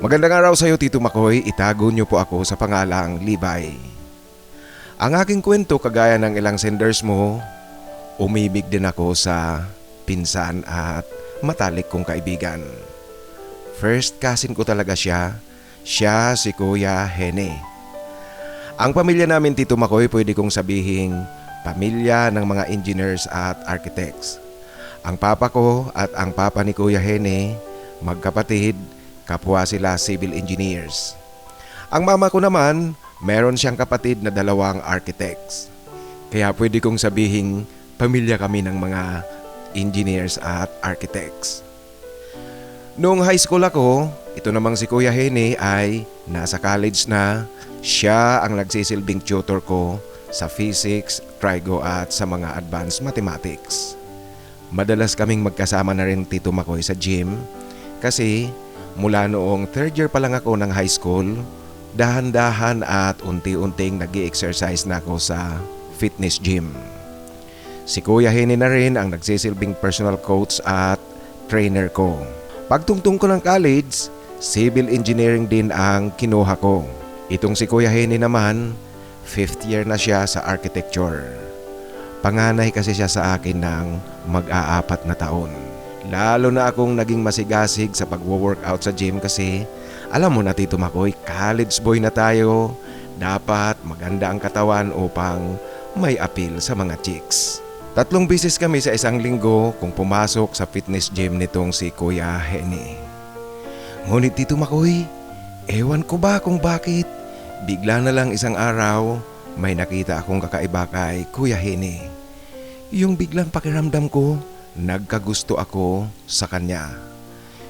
Magandang araw sa iyo, Tito Makoy. Itago niyo po ako sa pangalang Levi. Ang aking kwento, kagaya ng ilang senders mo, umibig din ako sa pinsan at matalik kong kaibigan. First cousin ko talaga siya. Siya si Kuya Hene. Ang pamilya namin, Tito Makoy, pwede kong sabihing pamilya ng mga engineers at architects. Ang papa ko at ang papa ni Kuya Hene, magkapatid, kapwa sila civil engineers. Ang mama ko naman, meron siyang kapatid na dalawang architects. Kaya pwede kong sabihing pamilya kami ng mga engineers at architects. Noong high school ako, ito namang si Kuya Hene ay nasa college na. Siya ang nagsisilbing tutor ko sa physics, trigo at sa mga advanced mathematics. Madalas kaming magkasama na rin, Tito Makoy, sa gym kasi mula noong third year pa lang ako ng high school, dahan-dahan at unti-unting nag-i-exercise na ako sa fitness gym. Si Kuya Hene na rin ang nagsisilbing personal coach at trainer ko. Pagtungtong ko ng college, civil engineering din ang kinuha ko. Itong si Kuya Hene naman, 5th year na siya sa architecture. Panganay kasi siya sa akin ng mag-aapat na taon. Lalo na akong naging masigasig sa pagwo-workout sa gym kasi alam mo na, Tito Makoy, college boy na tayo. Dapat maganda ang katawan upang may appeal sa mga chicks. 3 beses kami sa isang linggo kung pumasok sa fitness gym nitong si Kuya Hene. Ngunit, Tito Makoy, ewan ko ba kung bakit bigla na lang isang araw may nakita akong kakaiba kay Kuya Hene. Yung biglang pakiramdam ko, nagkagusto ako sa kanya.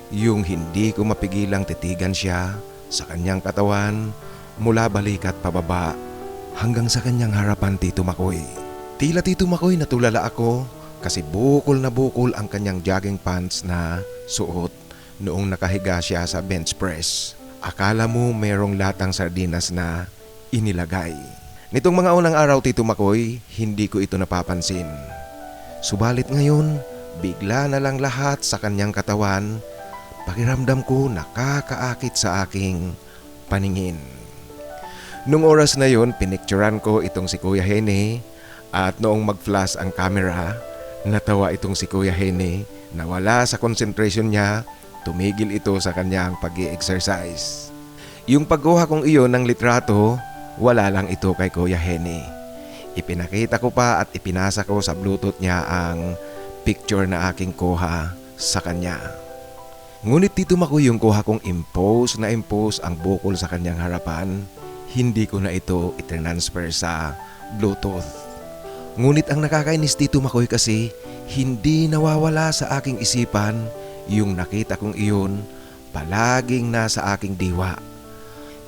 Yung hindi ko mapigilang titigan siya sa kanyang katawan mula balikat pababa hanggang sa kanyang harapan, Tito Makoy. Tila, Tito Makoy, natulala ako kasi bukol na bukol ang kanyang jogging pants na suot noong nakahiga siya sa bench press. Akala mo mayroong latang sardinas na inilagay. Nitong mga unang araw, Tito Makoy, hindi ko ito napapansin. Subalit ngayon, bigla na lang lahat sa kanyang katawan, pakiramdam ko nakakaakit sa aking paningin. Nung oras na yon, pinicturan ko itong si Kuya Hene at noong mag-flash ang camera, natawa itong si Kuya Hene na wala sa concentration niya, tumigil ito sa kanyang pag-i-exercise. Yung pagkuha kong iyon ng litrato, wala lang ito kay Kuya Hene. Ipinakita ko pa at ipinasa ko sa Bluetooth niya ang picture na aking kuha sa kanya. Ngunit, Tito Makoy, yung kuha kong impose ang bukol sa kanyang harapan, hindi ko na ito itransfer sa Bluetooth. Ngunit ang nakakainis, Tito Makoy, kasi hindi nawawala sa aking isipan yung nakita kong iyon palaging nasa aking diwa.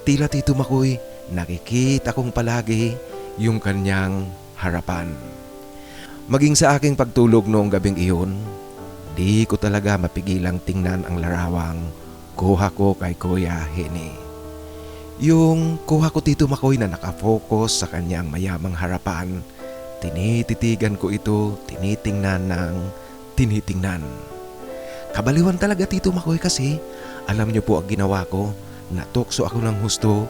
Tila, Tito Makoy, nakikita kong palagi yung kanyang harapan. Maging sa aking pagtulog noong gabing iyon, di ko talaga mapigilang tingnan ang larawang kuha ko kay Kuya Hene. Yung kuha ko, Tito Makoy, na nakafocus sa kanyang mayamang harapan, tinititigan ko ito, tinitingnan ng tinitingnan. Kabaliwan talaga, Tito Makoy, kasi alam niyo po ang ginawa ko, natukso ako ng husto,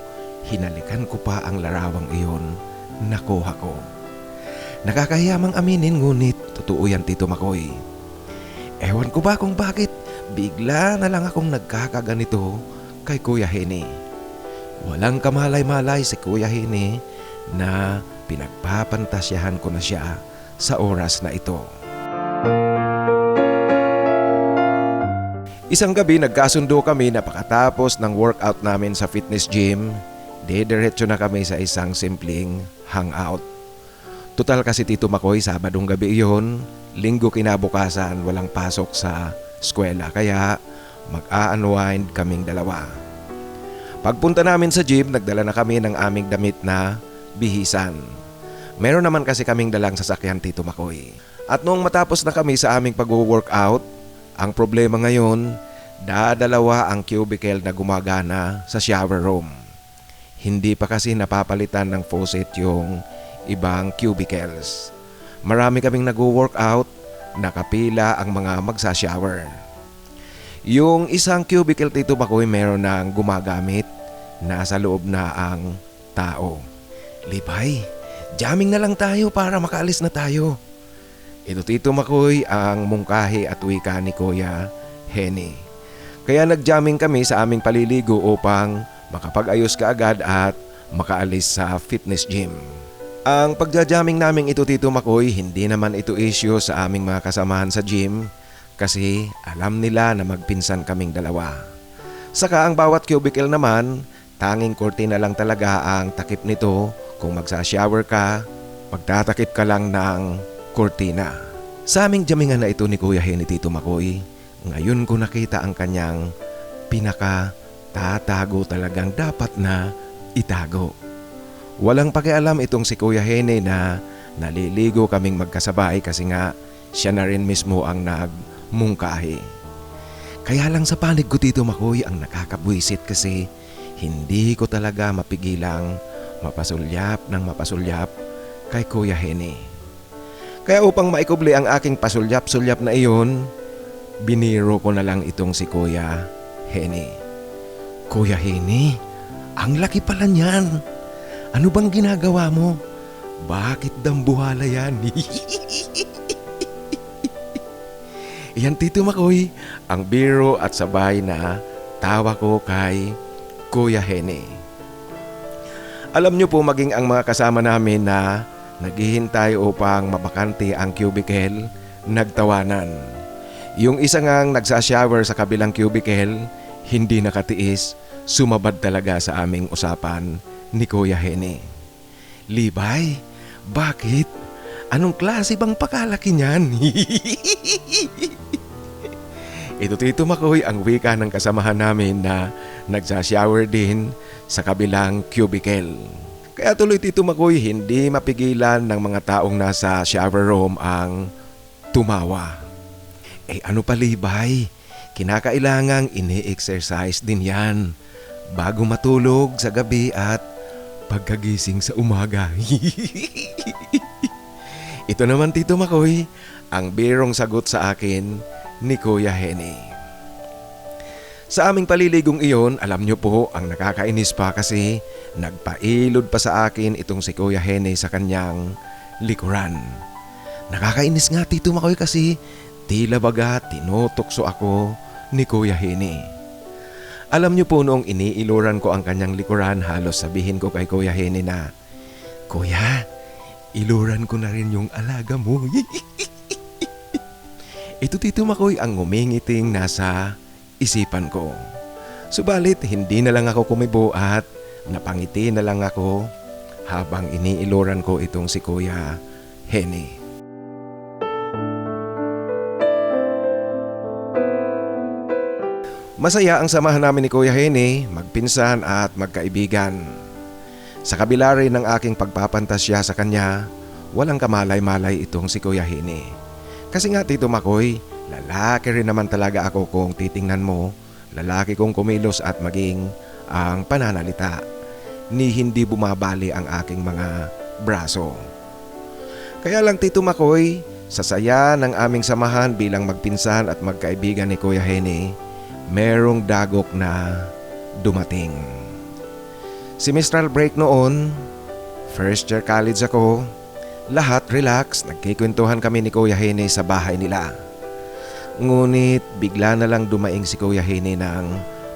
hinalikan ko pa ang larawang iyon na kuha ko. Nakakahiyamang aminin, ngunit totoo yan, Tito Makoy. Ewan ko ba kung bakit bigla na lang akong nagkakaganito kay Kuya Hene. Walang kamalay-malay si Kuya Hene na pinagpapantasyahan ko na siya sa oras na ito. Isang gabi, nagkasundo kami na pakatapos ng workout namin sa fitness gym, diretso na kami sa isang simpleng hangout. Total kasi, Tito Makoy, Sabadong gabi iyon, Linggo kinabukasan, walang pasok sa eskwela, kaya mag-a-unwind kaming dalawa. Pagpunta namin sa gym, nagdala na kami ng aming damit na bihisan. Meron naman kasi kaming dalang sasakyan, Tito Makoy. At noong matapos na kami sa aming pag-workout, ang problema ngayon, dadalawa ang cubicle na gumagana sa shower room. Hindi pa kasi napapalitan ng faucet yung ibang cubicles. Marami kaming nag-workout, nakapila ang mga magsa-shower. Yung isang cubicle Tito Makoy meron ng gumagamit. Nasa loob na ang tao. Libay, jamming na lang tayo para makaalis na tayo. Ito Tito Makoy ang mungkahi at wika ni Kuya Henny. Kaya nag-jamming kami sa aming paliligo upang makapag-ayos kaagad at makaalis sa fitness gym. Ang pagja-jamming namin ito Tito Makoy, hindi naman ito issue sa aming mga kasamahan sa gym kasi alam nila na magpinsan kaming dalawa. Saka ang bawat cubicle naman, tanging kurtina lang talaga ang takip nito. Kung magsa-shower ka, magtatakip ka lang ng kurtina. Sa aming jamingan na ito ni Kuya Henny Tito Makoy, ngayon ko nakita ang kanyang pinaka-tatago talagang dapat na itago. Walang pakialam itong si Kuya Henny na naliligo kaming magkasabay kasi nga siya na rin mismo ang nagmungkahi. Kaya lang sa panig ko Tito Makoy ang nakakabwisit kasi hindi ko talaga mapigilang mapasulyap ng mapasulyap kay Kuya Henny. Kaya upang maikubli ang aking pasulyap-sulyap na iyon, biniro ko na lang itong si Kuya Henny. Kuya Henny, ang laki pala niyan. Ano bang ginagawa mo? Bakit dambuhala yan? Iyan Tito Makoy, ang biro at sabay na tawa ko kay Kuya Henny. Alam niyo po maging ang mga kasama namin na naghihintay upang mabakante ang cubicle, nagtawanan. Yung isa ngang nagsashower sa kabilang cubicle, hindi nakatiis, sumabad talaga sa aming usapan ni Kuya Henny. Libay, bakit? Anong klase bang pakalaki niyan? Ito Tito Makoy ang wika ng kasamahan namin na nagsashower din sa kabilang cubicle. Kaya tuloy Tito Makoy hindi mapigilan ng mga taong nasa shower room ang tumawa. Ano pa Libay? Kinakailangang ini-exercise din yan bago matulog sa gabi at pagkagising sa umaga. Ito naman Tito Makoy ang birong sagot sa akin ni Kuya Henny. Sa aming paliligong iyon, alam niyo po ang nakakainis pa kasi nagpailod pa sa akin itong si Kuya Henny sa kanyang likuran. Nakakainis nga Tito Makoy kasi tila baga tinutokso ako ni Kuya Henny. Alam niyo po noong iniiluran ko ang kanyang likuran, halos sabihin ko kay Kuya Henny na, Kuya, iluran ko na rin yung alaga mo. Ito Tito Makoy ang ngumingiting nasa isipan ko. Subalit hindi na lang ako kumibo at napangiti na lang ako habang iniiluran ko itong si Kuya Henny. Masaya ang samahan namin ni Kuya Henny, magpinsan at magkaibigan. Sa kabila rin ng aking pagpapantasya sa kanya, walang kamalay-malay itong si Kuya Henny. Kasi nga Tito Makoy, lalaki rin naman talaga ako kung titingnan mo, lalaki kong kumilos at maging ang pananalita, ni hindi bumabali ang aking mga braso. Kaya lang Tito Makoy, sa saya ng aming samahan bilang magpinsan at magkaibigan ni Kuya Henny, merong dagok na dumating. Semestral break noon, first year college ako, lahat relax, nagkikwentuhan kami ni Kuya Henny sa bahay nila. Ngunit bigla na lang dumaing si Kuya Henny ng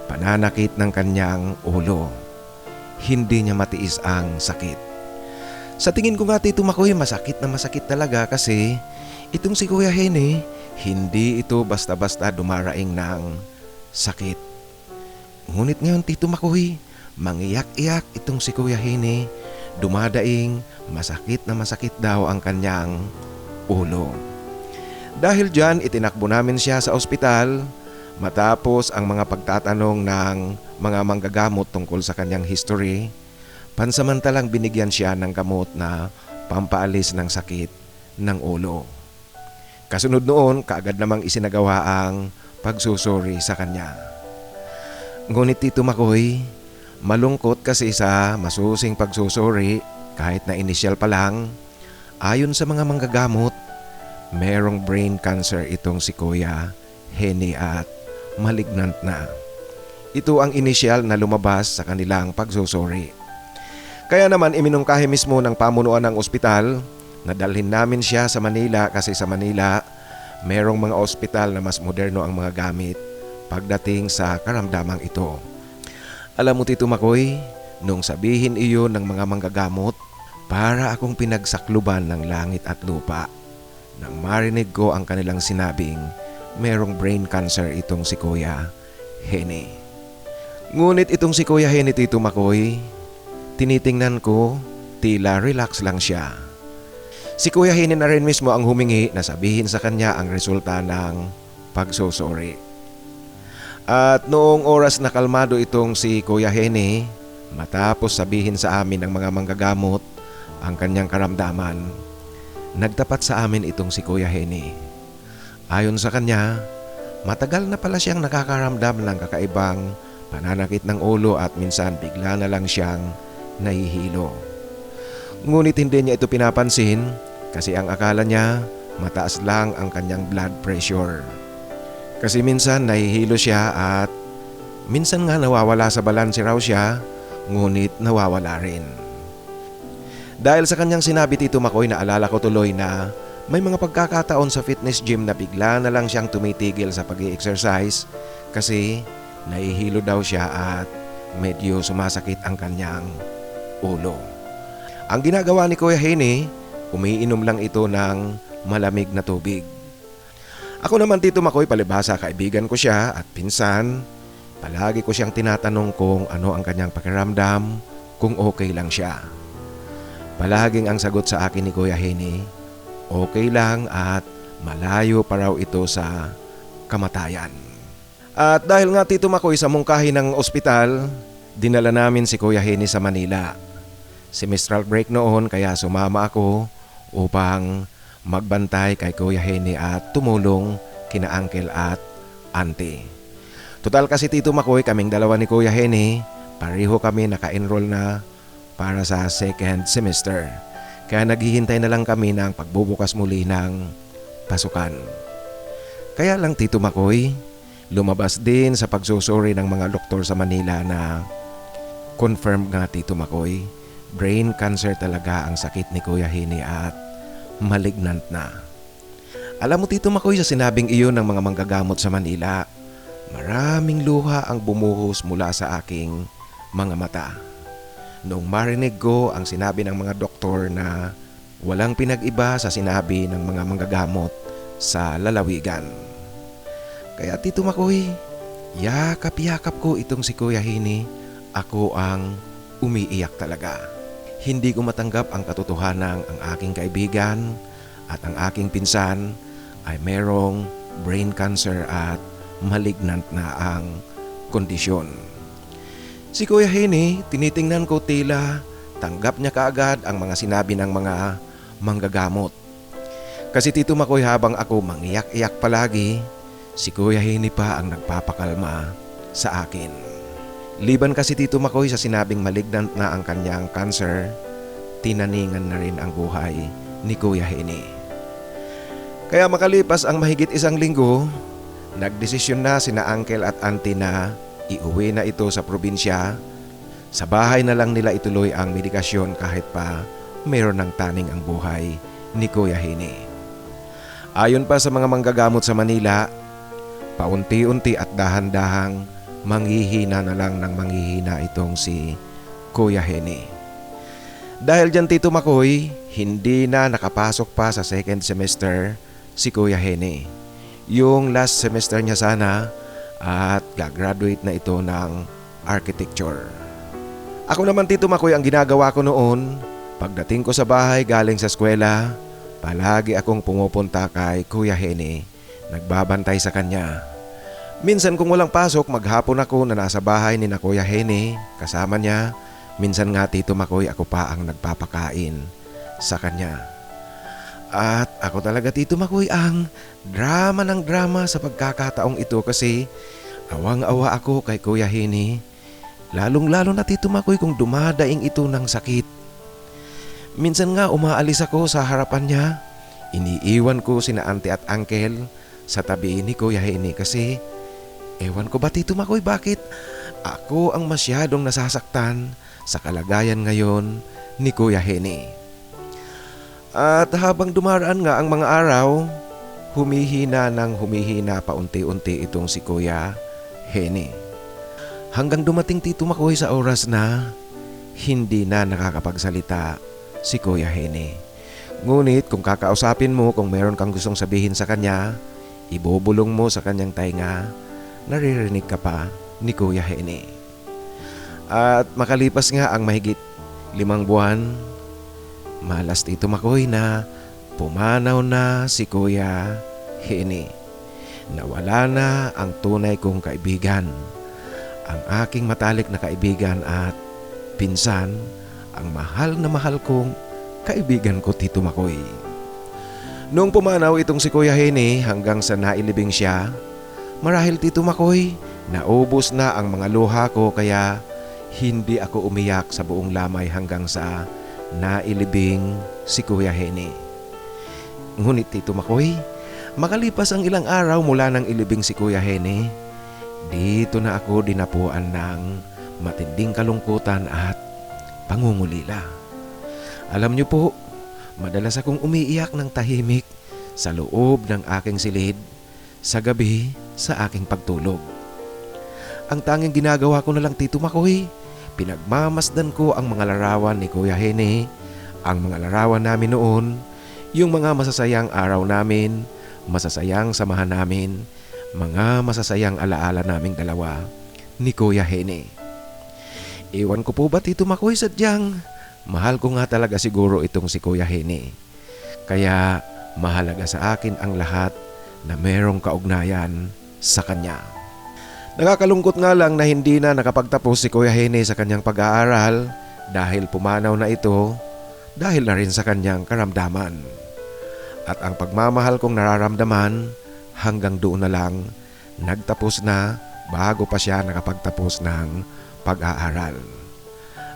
pananakit ng kanyang ulo. Hindi niya matiis ang sakit. Sa tingin ko nga Tito Makoy, masakit na masakit talaga kasi itong si Kuya Henny, hindi ito basta-basta dumaraing ng sakit. Ngunit ngayon Tito Makoy, mangiyak-iyak itong si Kuya Henny, dumadaing masakit na masakit daw ang kanyang ulo. Dahil dyan, itinakbo namin siya sa ospital matapos ang mga pagtatanong ng mga manggagamot tungkol sa kanyang history. Pansamantalang binigyan siya ng gamot na pampaalis ng sakit ng ulo. Kasunod noon, kaagad namang isinagawa ang pagsusuri sa kanya. Ngunit Tito Makoy, malungkot kasi sa masusing pagsusuri kahit na inisyal pa lang, ayon sa mga manggagamot, merong brain cancer itong si Kuya Henny at malignant na. Ito ang inisyal na lumabas sa kanilang pagsusuri. Kaya naman iminungkahi mismo ng pamunuan ng ospital na dalhin namin siya sa Manila kasi sa Manila merong mga ospital na mas moderno ang mga gamit pagdating sa karamdamang ito. Alam mo Tito Makoy, nung sabihin iyon ng mga manggagamot, para akong pinagsakluban ng langit at lupa nang marinig ko ang kanilang sinabing merong brain cancer itong si Kuya Henny. Ngunit itong si Kuya Henny Tito Makoy, tinitingnan ko, tila relax lang siya. Si Kuya Henny na rin mismo ang humingi na sabihin sa kanya ang resulta ng pagsusuri. At noong oras na kalmado itong si Kuya Henny, matapos sabihin sa amin ng mga manggagamot ang kanyang karamdaman, nagtapat sa amin itong si Kuya Henny. Ayon sa kanya, matagal na pala siyang nakakaramdam ng kakaibang pananakit ng ulo at minsan bigla na lang siyang nahihilo. Ngunit hindi niya ito pinapansin kasi ang akala niya mataas lang ang kanyang blood pressure. Kasi minsan nahihilo siya at minsan nga nawawala sa balanse raw siya, ngunit nawawala rin. Dahil sa kanyang sinabi Tito Makoy, naalala ko tuloy na may mga pagkakataon sa fitness gym na bigla na lang siyang tumitigil sa pag-i-exercise kasi nahihilo daw siya at medyo sumasakit ang kanyang ulo. Ang ginagawa ni Kuya Henny, umiinom lang ito ng malamig na tubig. Ako naman Tito Makoy, palibhasa kaibigan ko siya at pinsan, palagi ko siyang tinatanong kung ano ang kanyang pakiramdam, kung okay lang siya. Palaging ang sagot sa akin ni Kuya Henny, okay lang at malayo pa raw ito sa kamatayan. At dahil nga Tito Makoy sa mungkahi ng ospital, dinala namin si Kuya Henny sa Manila. Semestral break noon kaya sumama ako upang magbantay kay Kuya Henny at tumulong kina uncle at auntie. Total kasi Tito Makoy, kaming dalawa ni Kuya Henny, pareho kami naka-enroll na para sa second semester. Kaya naghihintay na lang kami ng pagbubukas muli ng pasukan. Kaya lang Tito Makoy, lumabas din sa pagsusuri ng mga doktor sa Manila na confirm nga Tito Makoy, brain cancer talaga ang sakit ni Kuya Henny at malignant na. Alam mo Tito Makoy, sa sinabing iyon ng mga manggagamot sa Manila, maraming luha ang bumuhos mula sa aking mga mata. Noong marinig ko ang sinabi ng mga doktor na walang pinag-iba sa sinabi ng mga manggagamot sa lalawigan. Kaya Tito Makoy, yakap-yakap ko itong si Kuya Henny, ako ang umiiyak talaga. Hindi ko matanggap ang katotohanan ang aking kaibigan at ang aking pinsan ay merong brain cancer at malignant na ang kondisyon. Si Kuya Henny, tinitingnan ko tila tanggap niya kaagad ang mga sinabi ng mga manggagamot. Kasi Tito Makoy, habang ako mangiyak-iyak palagi, si Kuya Henny pa ang nagpapakalma sa akin. Liban kasi Tito Makoy sa sinabing malignant na ang kanyang cancer, tinaningan na rin ang buhay ni Kuya Henny. Kaya makalipas ang mahigit 1 linggo, nagdesisyon na sina uncle at auntie na iuwi na ito sa probinsya. Sa bahay na lang nila ituloy ang medikasyon kahit pa mayroon ng taning ang buhay ni Kuya Henny. Ayon pa sa mga manggagamot sa Manila, paunti-unti at dahan-dahang manghihina na lang ng manghihina itong si Kuya Henny. Dahil dyan Tito Makoy, hindi na nakapasok pa sa second semester si Kuya Henny. Yung last semester niya sana at gagraduate na ito ng architecture. Ako naman Tito Makoy, ang ginagawa ko noon, pagdating ko sa bahay galing sa eskwela, palagi akong pumupunta kay Kuya Henny, nagbabantay sa kanya. Minsan kung walang pasok, maghapon ako na nasa bahay ni na Kuya Henny kasama niya. Minsan nga Tito Makoy, ako pa ang nagpapakain sa kanya. At ako talaga Tito Makoy ang drama ng drama sa pagkakataong ito kasi awang-awa ako kay Kuya Henny. Lalong-lalo na Tito Makoy kung dumadaing ito ng sakit. Minsan nga umaalis ako sa harapan niya. Iniiwan ko sina auntie at uncle sa tabi ni Kuya Henny kasi Ewan ko ba Tito Makoy bakit ako ang masyadong nasasaktan sa kalagayan ngayon ni Kuya Henny. At habang dumaraan nga ang mga araw, humihina ng humihina paunti-unti itong si Kuya Henny. Hanggang dumating Tito Makoy sa oras na hindi na nakakapagsalita si Kuya Henny. Ngunit kung kakausapin mo, kung meron kang gustong sabihin sa kanya, ibubulong mo sa kanyang tainga, naririnig ka pa ni Kuya Henny. At makalipas nga ang mahigit 5 buwan, malas Tito Makoy na pumanaw na si Kuya Henny. Nawala na ang tunay kong kaibigan, ang aking matalik na kaibigan at pinsan, ang mahal na mahal kong kaibigan ko Tito Makoy. Noong pumanaw itong si Kuya Henny hanggang sa nailibing siya, marahil Tito Makoy, naubos na ang mga luha ko kaya hindi ako umiyak sa buong lamay hanggang sa nailibing si Kuya Henny. Ngunit Tito Makoy, makalipas ang ilang araw mula nang ilibing si Kuya Henny, dito na ako dinapuan ng matinding kalungkutan at pangungulila. Alam niyo po, madalas akong umiiyak ng tahimik sa loob ng aking silid sa gabi sa aking pagtulog. Ang tanging ginagawa ko na lang Tito Makoy, pinagmamasdan ko ang mga larawan ni Kuya Henny, ang mga larawan namin noon, yung mga masasayang araw namin, masasayang samahan namin, mga masasayang alaala naming dalawa ni Kuya Henny. Ewan ko po ba Tito Makoy, sadyang mahal ko nga talaga siguro itong si Kuya Henny. Kaya mahalaga sa akin ang lahat na merong kaugnayan sa kanya. Nakakalungkot nga lang na hindi na nakapagtapos si Kuya Henny sa kanyang pag-aaral dahil pumanaw na ito dahil na rin sa kanyang karamdaman. At ang pagmamahal kong nararamdaman hanggang doon na lang, nagtapos na bago pa siya nakapagtapos ng pag-aaral.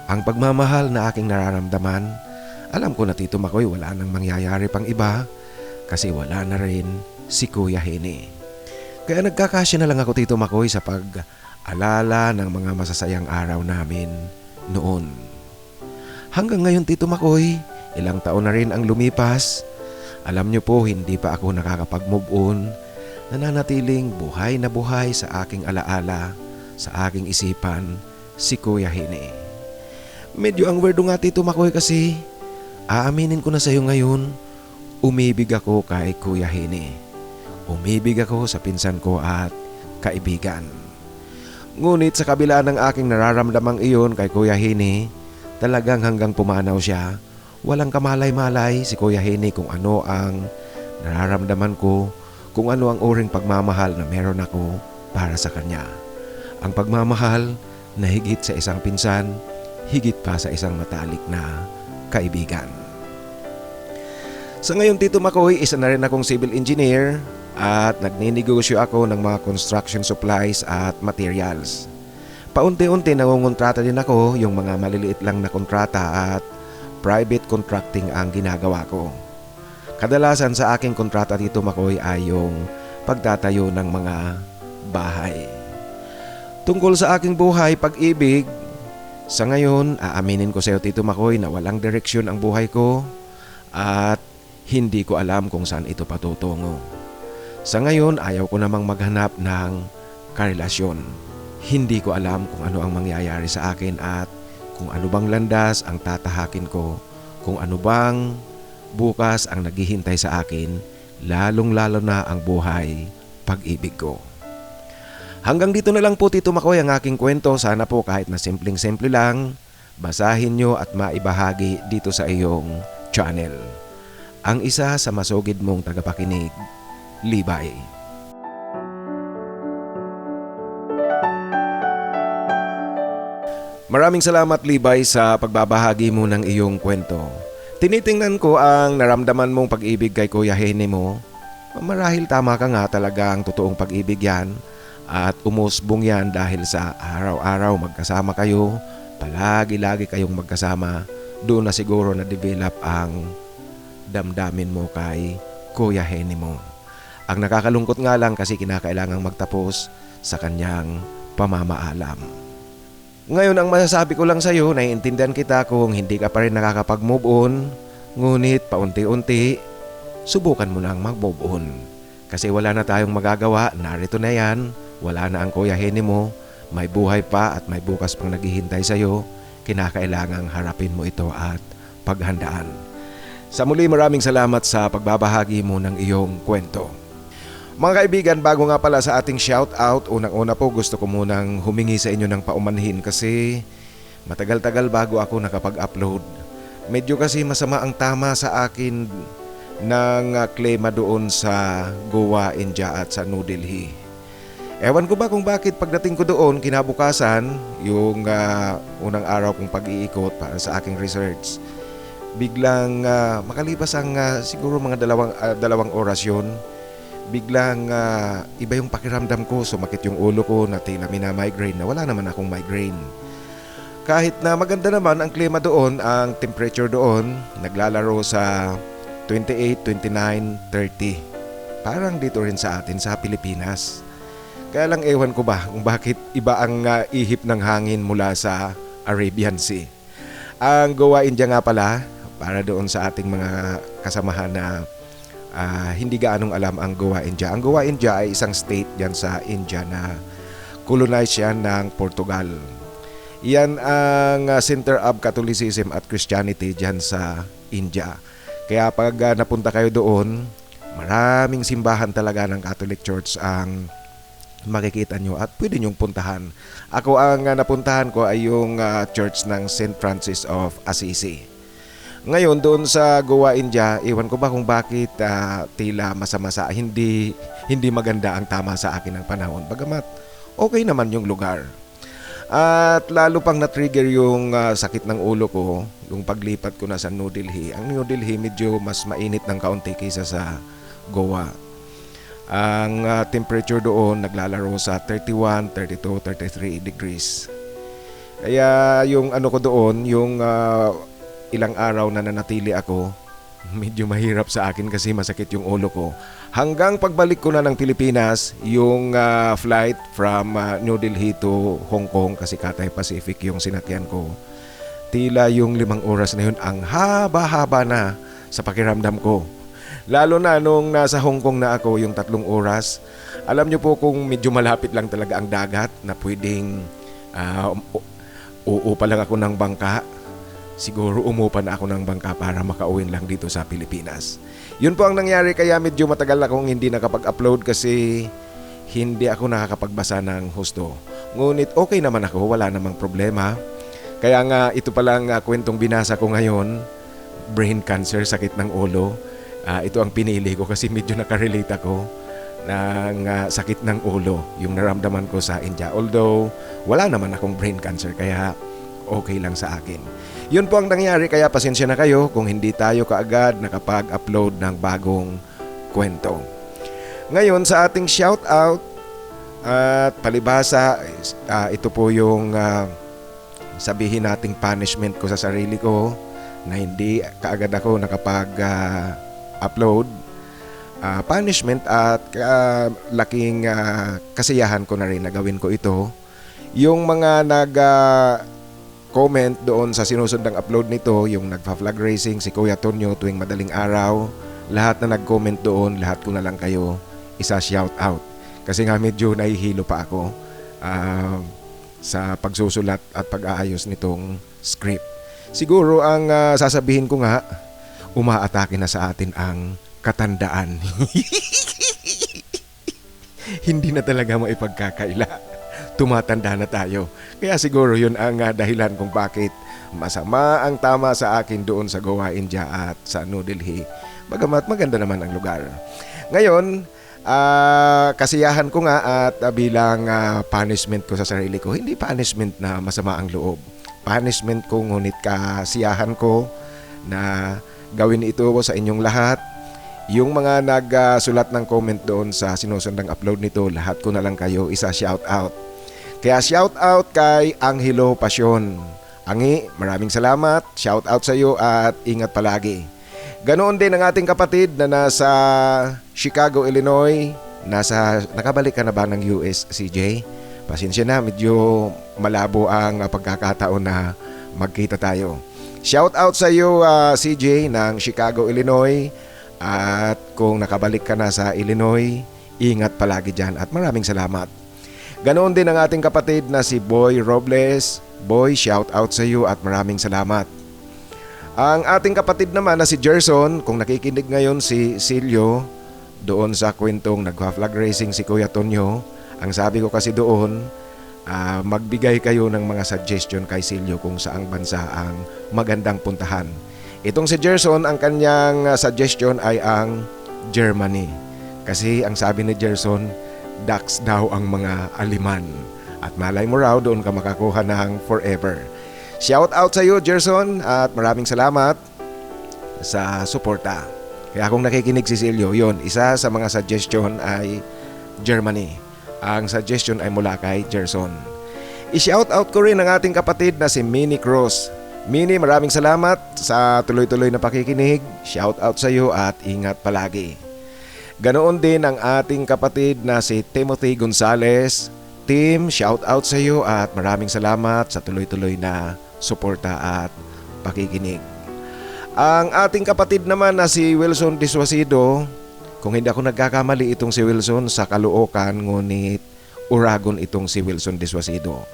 Ang pagmamahal na aking nararamdaman, alam ko na Tito Makoy wala nang mangyayari pang iba kasi wala na rin si Kuya Henny. Kaya nagkakasya na lang ako Tito Makoy sa pag-alala ng mga masasayang araw namin noon. Hanggang ngayon Tito Makoy, ilang taon na rin ang lumipas. Alam niyo po hindi pa ako nakakapag-move on. Nananatiling buhay na buhay sa aking alaala, sa aking isipan, si Kuya Henny. Medyo ang weirdo nga Tito Makoy kasi aaminin ko na sa iyo ngayon, umibig ako kay Kuya Henny. Umibig ako sa pinsan ko at kaibigan. Ngunit sa kabila ng aking nararamdamang iyon kay Kuya Henny, talagang hanggang pumanaw siya, walang kamalay-malay si Kuya Henny kung ano ang nararamdaman ko, kung ano ang uring pagmamahal na meron ako para sa kanya. Ang pagmamahal na higit sa isang pinsan, higit pa sa isang matalik na kaibigan. Sa ngayon Tito Makoy, isa na rin akong civil engineer at nagninegosyo ako ng mga construction supplies at materials. Paunti-unti nangungontrata din ako, yung mga maliliit lang na kontrata at private contracting ang ginagawa ko. Kadalasan sa aking kontrata Tito Makoy ay yung pagtatayo ng mga bahay. Tungkol sa aking buhay, pag-ibig, sa ngayon, aaminin ko sa iyo Tito Makoy na walang direksyon ang buhay ko at hindi ko alam kung saan ito patutungo. Sa ngayon, ayaw ko namang maghanap ng karelasyon. Hindi ko alam kung ano ang mangyayari sa akin at kung ano bang landas ang tatahakin ko, kung ano bang bukas ang naghihintay sa akin, lalong-lalo na ang buhay, pag-ibig ko. Hanggang dito na lang po Tito Makoy ang aking kwento. Sana po kahit na simpleng-simple lang, basahin nyo at maibahagi dito sa iyong channel. Ang isa sa masugid mong tagapakinig, Libay. Maraming salamat Libay sa pagbabahagi mo ng iyong kwento. Tinitingnan ko ang naramdaman mong pag-ibig kay Kuya Henny mo. Marahil tama ka nga, talagang totoong pag-ibig yan. At umusbong yan dahil sa araw-araw magkasama kayo, palagi-lagi kayong magkasama. Doon na siguro na-develop ang damdamin mo kay Kuya Henny mo. Ang nakakalungkot nga lang kasi kinakailangang magtapos sa kanyang pamamaalam. Ngayon ang masasabi ko lang sa iyo, naiintindihan kita kung hindi ka pa rin nakakapag-move on, ngunit paunti-unti, subukan mo lang mag-move on. Kasi wala na tayong magagawa, narito na yan, wala na ang Kuya Henny mo, may buhay pa at may bukas pang naghihintay sa iyo, kinakailangang harapin mo ito at paghandaan. Sa muli, maraming salamat sa pagbabahagi mo ng iyong kwento. Mga kaibigan, bago nga pala sa ating shoutout, unang-una po gusto ko munang humingi sa inyo ng paumanhin kasi matagal-tagal bago ako nakapag-upload. Medyo kasi masama ang tama sa akin ng klema doon sa Goa, India at sa New Delhi. Ewan ko ba kung bakit pagdating ko doon, kinabukasan, yung unang araw kong pag-iikot para sa aking research, biglang makalipas ang siguro mga dalawang oras yun, biglang iba yung pakiramdam ko, sumakit yung ulo ko na tila mina-migraine na wala naman akong migraine. Kahit na maganda naman ang klima doon, ang temperature doon, naglalaro sa 28, 29, 30. Parang dito rin sa atin sa Pilipinas. Kaya lang ewan ko ba kung bakit iba ang ihip ng hangin mula sa Arabian Sea. Ang Goa, India nga pala, para doon sa ating mga kasamahan na hindi gaanong alam ang Goa, India. Ang Goa, India ay isang state dyan sa India na colonized yan ng Portugal. Yan ang center of Catholicism at Christianity dyan sa India. Kaya pag napunta kayo doon, maraming simbahan talaga ng Catholic Church ang makikita nyo at pwede nyong puntahan. Ako ang napuntahan ko ay yung church ng St. Francis of Assisi. Ngayon doon sa Goa, India, iwan ko ba kung bakit tila masama hindi maganda ang tama sa akin ng panahon. Bagamat okay naman yung lugar. At lalo pang na-trigger yung sakit ng ulo ko, yung paglipat ko na sa New Delhi. Ang New Delhi medyo mas mainit ng kaunti kaysa sa Goa. Ang temperature doon naglalaro sa 31, 32, 33 degrees. Kaya yung ano ko doon, yung ilang araw na nanatili ako, medyo mahirap sa akin kasi masakit yung ulo ko. Hanggang pagbalik ko na ng Pilipinas, yung flight from New Delhi to Hong Kong, kasi Cathay Pacific yung sinakyan ko, tila yung 5 oras na yun ang haba-haba na sa pakiramdam ko. Lalo na nung nasa Hong Kong na ako yung 3 oras. Alam nyo po kung medyo malapit lang talaga ang dagat na pwedeng uupa lang ako ng bangka. Siguro umupa na ako ng bangka para makauwi lang dito sa Pilipinas. Yun po ang nangyari, kaya medyo matagal akong hindi nakapag-upload kasi hindi ako nakakapagbasa ng husto. Ngunit okay naman ako, wala namang problema. Kaya nga ito palang kwentong binasa ko ngayon, brain cancer, sakit ng ulo. Ito ang pinili ko kasi medyo nakarelate ako ng sakit ng ulo, yung naramdaman ko sa India. Although wala naman akong brain cancer, kaya okay lang sa akin. Yun po ang nangyari, kaya pasensya na kayo kung hindi tayo kaagad nakapag-upload ng bagong kwento. Ngayon sa ating shoutout at palibhasa, ito po yung sabihin nating punishment ko sa sarili ko na hindi kaagad ako nakapag-upload. Punishment at laking kasiyahan ko na rin na gawin ko ito. Yung mga comment doon sa sinusundang upload nito, yung nagpa-flag racing, si Kuya Tonyo tuwing madaling araw, lahat na nag-comment doon, lahat ko na lang kayo isa-shout out. Kasi nga medyo nahihilo pa ako sa pagsusulat at pag-aayos nitong script. Siguro ang sasabihin ko nga, umaatake na sa atin ang katandaan. Hindi na talaga maipagkakaila. Tumatanda na tayo. Kaya siguro yun ang dahilan kung bakit masama ang tama sa akin doon sa Goa, India at sa New Delhi. Bagamat maganda naman ang lugar. Ngayon, kasiyahan ko nga at bilang punishment ko sa sarili ko, hindi punishment na masama ang loob. Punishment ko, ngunit kasiyahan ko na gawin ito sa inyong lahat. Yung mga nagsulat ng comment doon sa sinusundang upload nito, lahat ko na lang kayo isa-shout out. Kaya shout out kay Angelo Pasyon. Angi, maraming salamat. Shout out sa iyo at ingat palagi. Ganoon din ang ating kapatid na nasa Chicago, Illinois, Nakabalik ka na ba ng US, CJ? Pasensya na, medyo malabo ang pagkakataon na magkita tayo. Shout out sa iyo, CJ ng Chicago, Illinois. At kung nakabalik ka na sa Illinois, ingat palagi dyan at maraming salamat. Ganoon din ang ating kapatid na si Boy Robles. Boy, shout out sa iyo at maraming salamat. Ang ating kapatid naman na si Gerson, kung nakikinig ngayon si Silio, doon sa kwentong nagwa-flag racing si Kuya Tonyo, ang sabi ko kasi doon, magbigay kayo ng mga suggestion kay Silio kung saang bansa ang magandang puntahan. Itong si Gerson, ang kanyang suggestion ay ang Germany. Kasi ang sabi ni Gerson, ducks daw ang mga aliman. At malay mo raw, doon ka makakuha ng forever. Shout out sa iyo, Gerson, at maraming salamat sa suporta. Kaya kung nakikinig si Silio, yon, isa sa mga suggestion ay Germany. Ang suggestion ay mula kay Gerson. I-shout out ko rin ang ating kapatid na si Minnie Cruz. Minnie, maraming salamat sa tuloy-tuloy na pakikinig. Shout out sa iyo at ingat palagi. Ganoon din ang ating kapatid na si Timothy Gonzales. Tim, shout out sa iyo at maraming salamat sa tuloy-tuloy na suporta at pakikinig. Ang ating kapatid naman na si Wilson Diswasido, kung hindi ako nagkakamali itong si Wilson sa Caloocan, ngunit Uragon itong si Wilson Diswasido.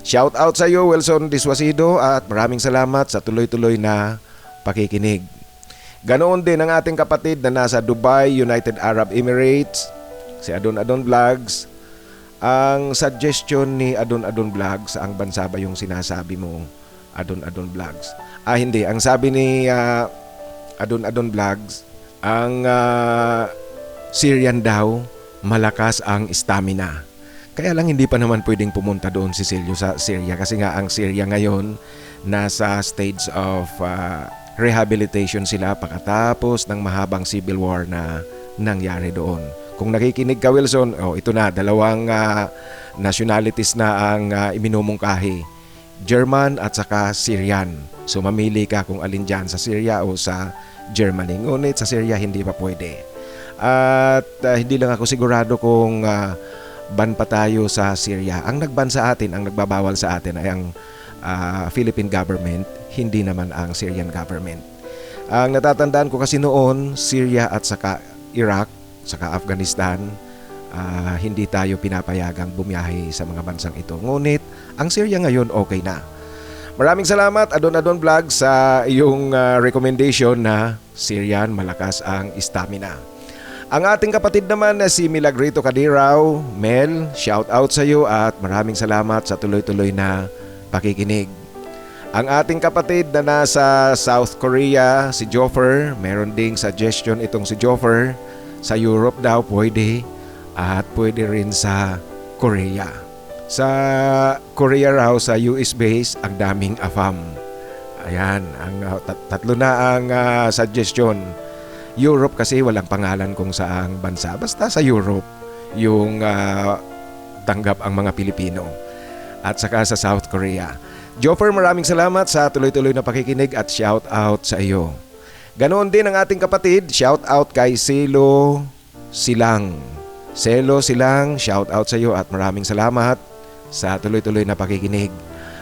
Shout out sa iyo, Wilson Diswasido, at maraming salamat sa tuloy-tuloy na pakikinig. Ganoon din ang ating kapatid na nasa Dubai, United Arab Emirates, si Adon Adon Vlogs. Ang suggestion ni Adon Adon Vlogs, ang bansa ba yung sinasabi mo, Adon Adon Vlogs? Hindi. Ang sabi ni Adon Adon Vlogs, ang Syrian daw, malakas ang stamina. Kaya lang hindi pa naman pwedeng pumunta doon si Silio sa Syria kasi nga ang Syria ngayon nasa stage of rehabilitation sila pagkatapos ng mahabang civil war na nangyari doon. Kung nakikinig ka, Wilson, ito na, dalawang nationalities na ang iminumungkahi, German at saka Syrian. So mamili ka kung alin dyan, sa Syria o sa Germany. Ngunit sa Syria hindi pa pwede. At hindi lang ako sigurado kung ban pa tayo sa Syria. Ang nagban sa atin, ang nagbabawal sa atin ay ang Philippine government, hindi naman ang Syrian government. Ang natatandaan ko kasi noon, Syria at saka Iraq, saka Afghanistan, hindi tayo pinapayagang bumiyahe sa mga bansang ito. Ngunit, ang Syria ngayon okay na. Maraming salamat, Adon Adon Vlog, sa iyong recommendation na Syrian, malakas ang stamina. Ang ating kapatid naman na si Milagrito Kadirao, Mel, shout out sa iyo at maraming salamat sa tuloy-tuloy na pakikinig. Ang ating kapatid na nasa South Korea, si Joffer, meron ding suggestion itong si Joffer. Sa Europe daw pwede at pwede rin sa Korea. Sa Korea raw, sa US base, ang daming AFAM. Ayan, ang tatlo na ang suggestion. Europe kasi walang pangalan kung saang bansa. Basta sa Europe yung tanggap ang mga Pilipino. At saka sa South Korea. Joffer, maraming salamat sa tuloy-tuloy na pakikinig at shout out sa iyo. Ganoon din ang ating kapatid, shout out kay Selo Silang. Selo Silang, shout out sa iyo at maraming salamat sa tuloy-tuloy na pakikinig.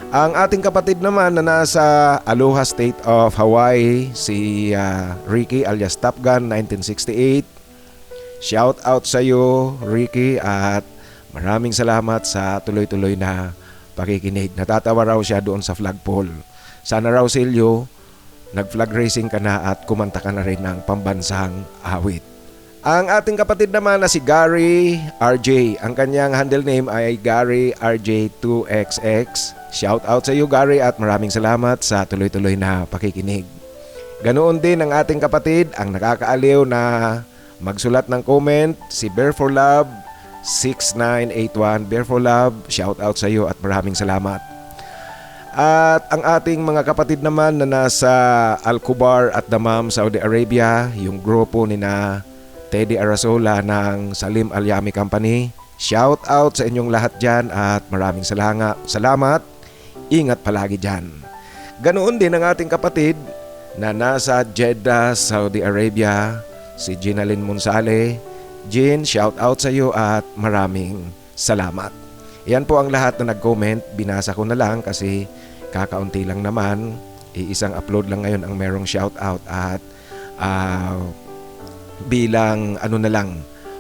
Ang ating kapatid naman na nasa Aloha State of Hawaii, si Ricky alias Top Gun 1968. Shout out sa iyo, Ricky, at maraming salamat sa tuloy-tuloy na pakikinig. Natatawa raw siya doon sa flagpole. Sana raw, Silio, nag-flag racing ka na at kumanta ka na rin ng pambansang awit. Ang ating kapatid naman na si Gary RJ, ang kanyang handle name ay Gary RJ2XX. Shout out sa iyo, Gary, at maraming salamat sa tuloy-tuloy na pakikinig. Ganoon din ang ating kapatid, ang nakakaaliw na magsulat ng comment, si Bear for Love 6981. Bear for Love, shout out sa iyo at maraming salamat. At ang ating mga kapatid naman na nasa Al-Kubar at Dammam, Saudi Arabia, yung grupo ni na Teddy Arasola ng Salim Al-Yami Company. Shout out sa inyong lahat dyan at maraming salamat. Ingat palagi dyan. Ganoon din ang ating kapatid na nasa Jeddah, Saudi Arabia, si Ginalyn Monsale. Jean, shout out sa iyo at maraming salamat. Yan po ang lahat na nag-comment. Binasa ko na lang kasi kakaunti lang naman. Isang upload lang ngayon ang merong shout out at bilang ano na lang,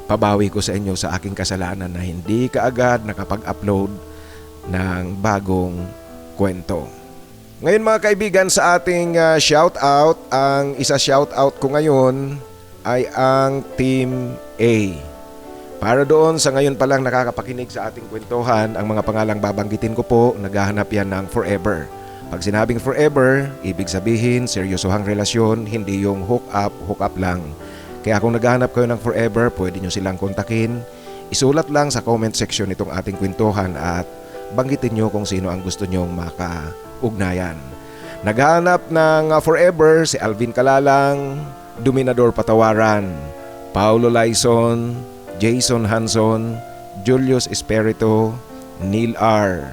pabawi ko sa inyo sa aking kasalanan na hindi kaagad nakapag-upload ng bagong kwento. Ngayon mga kaibigan, sa ating shout out, ang isa shout out ko ngayon ay ang Team A. Para doon sa ngayon pa lang nakakapakinig sa ating kwentuhan, ang mga pangalang babanggitin ko po, naghahanap yan ng forever. Pag sinabing forever, ibig sabihin seryosohang relasyon, hindi yung hook up lang. Kaya kung naghahanap kayo ng forever, pwede nyo silang kontakin. Isulat lang sa comment section itong ating kwentuhan at banggitin nyo kung sino ang gusto nyong makaugnayan. Naghahanap ng forever si Alvin Kalalang, Dominador Patawaran, Paulo Laison, Jason Hanson, Julius Espirito, Neil R,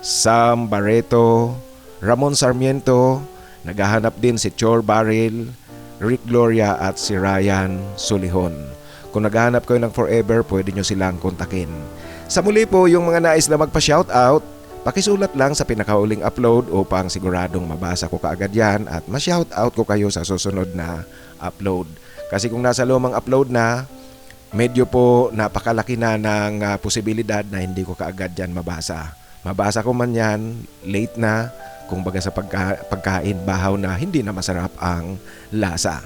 Sam Barreto, Ramon Sarmiento. Naghahanap din si Chor Baril, Rick Gloria at si Ryan Sulihon. Kung naghahanap kayo ng forever, pwede nyo silang kontakin. Sa muli po, yung mga nais na magpa-shoutout, pakisulat lang sa pinakauling upload upang siguradong mabasa ko kaagad yan at ma-shoutout ko kayo sa susunod na upload. Kasi kung nasa lumang upload na, medyo po napakalaki na ng posibilidad na hindi ko kaagad yan mabasa. Mabasa ko man yan, late na, kung baga sa pagkain bahaw na hindi na masarap ang lasa.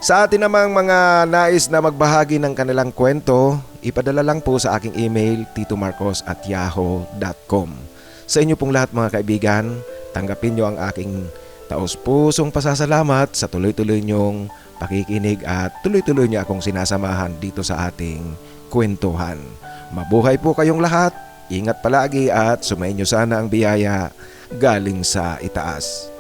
Sa atin namang mga nais na magbahagi ng kanilang kwento, ipadala lang po sa aking email titomarcos@yahoo.com. Sa inyo pong lahat mga kaibigan, tanggapin nyo ang aking taos-pusong pasasalamat sa tuloy-tuloy nyong pakikinig at tuloy-tuloy nyo akong sinasamahan dito sa ating kwentuhan. Mabuhay po kayong lahat, ingat palagi at sumainyo sana ang biyaya galing sa itaas.